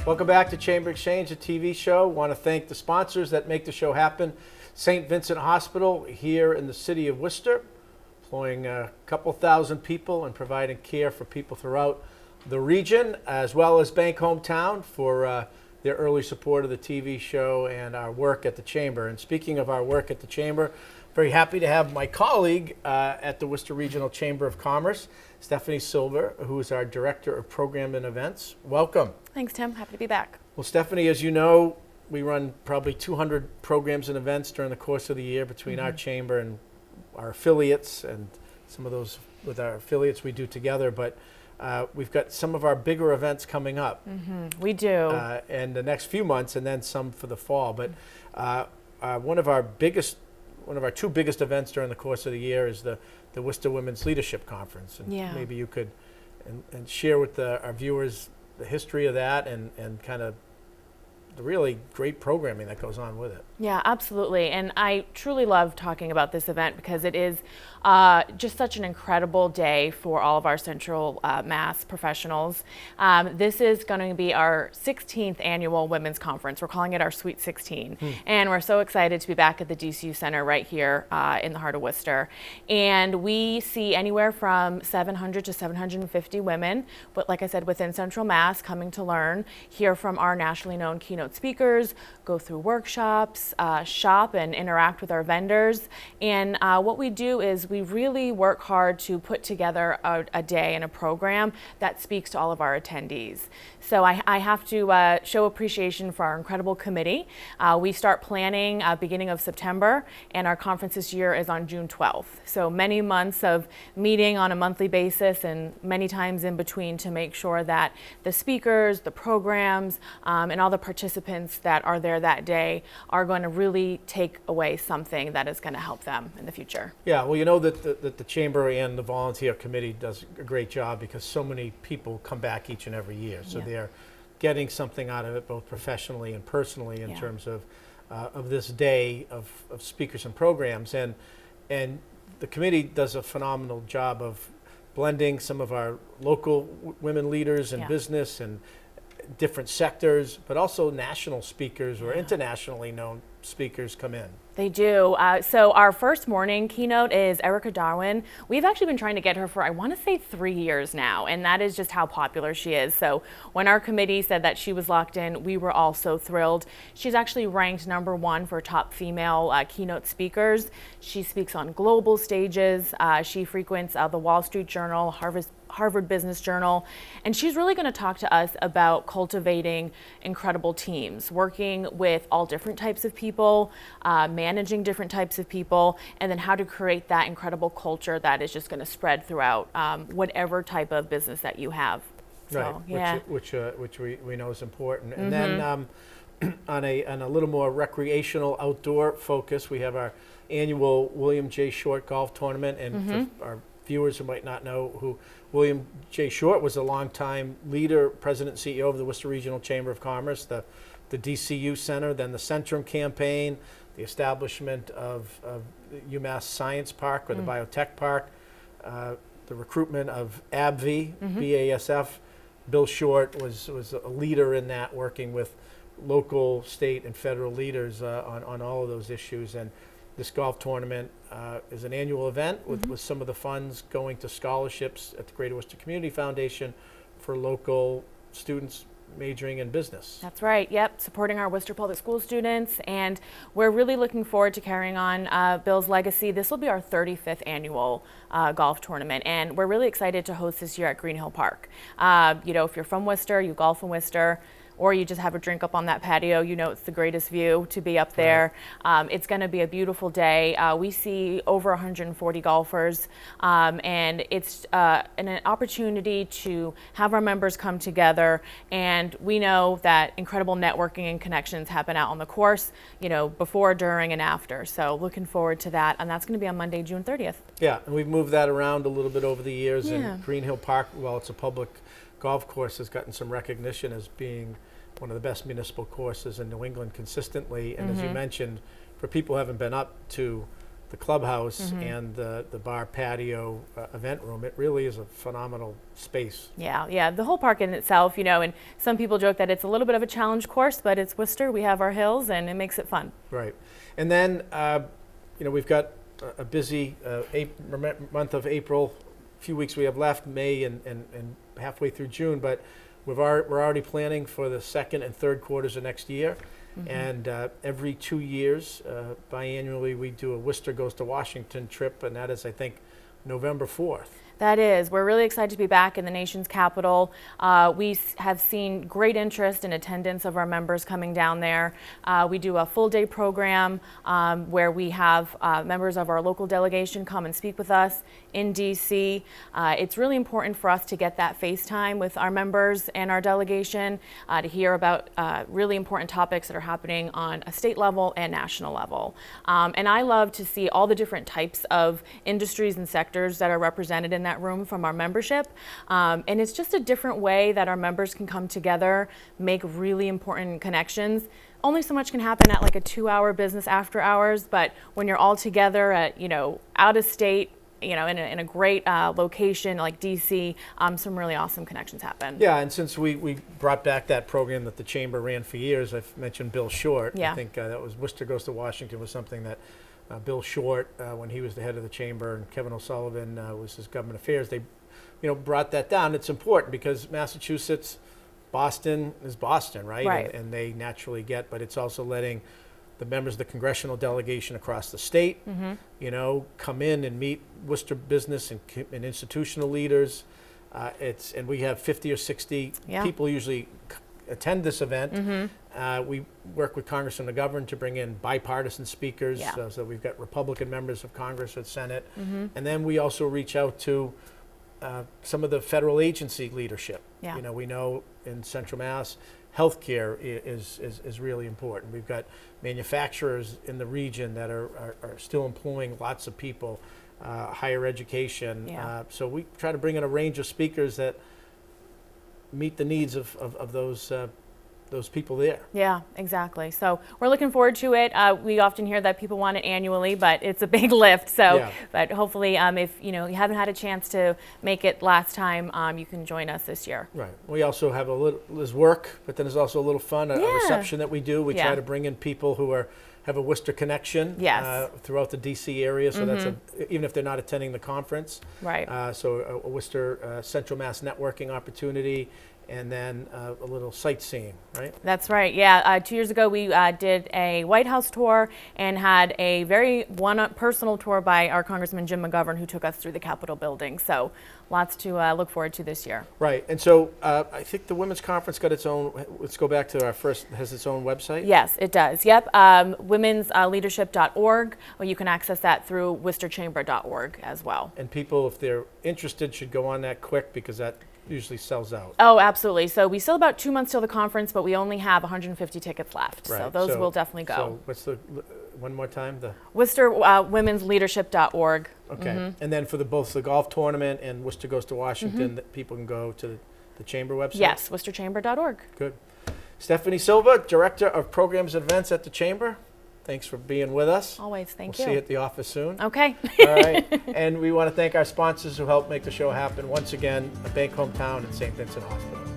Welcome back to Chamber Exchange, a TV show. Want to thank the sponsors that make the show happen. St. Vincent Hospital here in the city of Worcester, employing a couple thousand people and providing care for people throughout the region, as well as Bank Hometown for their early support of the TV show and our work at the Chamber. And speaking of our work at the Chamber, very happy to have my colleague at the Worcester Regional Chamber of Commerce, Stefanie Silva, who is our Director of Program and Events. Welcome. Thanks, Tim. Happy to be back. Well, Stefanie, as you know, we run probably 200 programs and events during the course of the year between our chamber and our affiliates, and some of those with our affiliates we do together. But we've got some of our bigger events coming up. We do. In the next few months, and then some for the fall. But one of our two biggest events during the course of the year is the Worcester Women's Leadership Conference. And maybe you could and share with our viewers the history of that and kind of the really great programming that goes on with it. Yeah, absolutely. And I truly love talking about this event because it is just such an incredible day for all of our Central Mass professionals. This is going to be our 16th annual Women's Conference. We're calling it our Sweet 16. And we're so excited to be back at the DCU Center right here in the heart of Worcester. And we see anywhere from 700 to 750 women, but like I said, within Central Mass, coming to learn, hear from our nationally known keynote speakers, go through workshops, shop and interact with our vendors. And what we do is we really work hard to put together a day and a program that speaks to all of our attendees. So I have to show appreciation for our incredible committee. We start planning beginning of September, and our conference this year is on June 12th. So many months of meeting on a monthly basis and many times in between to make sure that the speakers, the programs, and all the participants that are there that day are going to really take away something that is going to help them in the future. Yeah, well, you know that the Chamber and the volunteer committee does a great job because so many people come back each and every year. So they're getting something out of it, both professionally and personally, in terms of this day of speakers and programs. And the committee does a phenomenal job of blending some of our local women leaders in business and different sectors, but also national speakers or internationally known speakers come in. They do. So our first morning keynote is Erica Darwin. We've actually been trying to get her for, I want to say, 3 years now, and that is just how popular she is. So when our committee said that she was locked in, we were all so thrilled. She's actually ranked #1 for top female keynote speakers. She speaks on global stages. She frequents the Wall Street Journal, Harvard Business Journal, and she's really going to talk to us about cultivating incredible teams, working with all different types of people, managing different types of people, and then how to create that incredible culture that is just going to spread throughout whatever type of business that you have. So, right, which we know is important. And then on a little more recreational outdoor focus, we have our annual William J. Short Golf Tournament, and for our viewers who might not know who William J. Short was, a longtime leader, president, CEO of the Worcester Regional Chamber of Commerce, the DCU Center, then the Centrum campaign, the establishment of UMass Science Park or the Biotech Park, the recruitment of ABV, BASF. Bill Short was a leader in that, working with local, state, and federal leaders on all of those issues. And this golf tournament is an annual event with some of the funds going to scholarships at the Greater Worcester Community Foundation for local students majoring in business. That's right. Yep, supporting our Worcester Public School students, and we're really looking forward to carrying on Bill's legacy. This will be our 35th annual golf tournament, and we're really excited to host this year at Green Hill Park. You know, if you're from Worcester, you golf in Worcester, or you just have a drink up on that patio, you know it's the greatest view to be up there. It's going to be a beautiful day. We see over 140 golfers, and it's an opportunity to have our members come together, and we know that incredible networking and connections happen out on the course, you know, before, during, and after. So looking forward to that, and that's going to be on Monday, June 30th. Yeah, and we've moved that around a little bit over the years, and Green Hill Park, while it's a public golf course, has gotten some recognition as being one of the best municipal courses in New England consistently. And as you mentioned, for people who haven't been up to the clubhouse and the bar patio event room, it really is a phenomenal space. Yeah, the whole park in itself, and some people joke that it's a little bit of a challenge course, but it's Worcester. We have our hills, and it makes it fun. Right. And then, we've got a busy month of April, a few weeks we have left, May and halfway through June, but we're already planning for the second and third quarters of next year. And every 2 years, biannually, we do a Worcester Goes to Washington trip, and that is, I think, November 4th. That is. We're really excited to be back in the nation's capital. We have seen great interest and attendance of our members coming down there. We do a full day program where we have members of our local delegation come and speak with us in DC. It's really important for us to get that FaceTime with our members and our delegation to hear about really important topics that are happening on a state level and national level. And I love to see all the different types of industries and sectors that are represented in that room from our membership. And it's just a different way that our members can come together, make really important connections. Only so much can happen at like a 2-hour business after hours, but when you're all together at, out of state, in a great location like DC, some really awesome connections happen. Yeah, and since we brought back that program that the Chamber ran for years, I've mentioned Bill Short. Yeah. I think that was Worcester Goes to Washington was something that Bill Short, when he was the head of the Chamber, and Kevin O'Sullivan was his government affairs, they brought that down. It's important because Massachusetts, Boston is Boston, right? Right. And they naturally but it's also letting the members of the congressional delegation across the state, come in and meet Worcester business and institutional leaders. And we have 50 or 60 people usually attend this event. We work with Congress and the governor to bring in bipartisan speakers. So we've got Republican members of Congress and Senate. And then we also reach out to some of the federal agency leadership. We know in Central Mass, healthcare is really important. We've got manufacturers in the region that are still employing lots of people, higher education. So we try to bring in a range of speakers that meet the needs of those people there. Yeah, exactly. So we're looking forward to it. We often hear that people want it annually, but it's a big lift. So, but hopefully, if you haven't had a chance to make it last time, you can join us this year. Right. We also have there's work, but then there's also a little fun, a reception that we do. We try to bring in people who have a Worcester connection throughout the DC area. So that's even if they're not attending the conference. Right. So a Worcester Central Mass networking opportunity. And then a little sightseeing, right? That's right. Yeah. 2 years ago, we did a White House tour and had a very personal tour by our Congressman Jim McGovern, who took us through the Capitol building. So lots to look forward to this year. Right. And so I think the Women's Conference got its own, let's go back to has its own website? Yes, it does. Yep. womensleadership.org, or you can access that through worcesterchamber.org as well. And people, if they're interested, should go on that quick because that usually sells out. Oh, absolutely. So we still about 2 months till the conference, but we only have 150 tickets left. Right. So those will definitely go. So what's one more time? Worcester womensleadership.org. Okay. And then for both the golf tournament and Worcester Goes to Washington, that people can go to the Chamber website? Yes, worcesterchamber.org. Good. Stefanie Silva, Director of Programs and Events at the Chamber. Thanks for being with us. Always, thank you. We'll see you at the office soon. Okay. All right. And we want to thank our sponsors who helped make the show happen. Once again, a Bank Hometown and St. Vincent Hospital.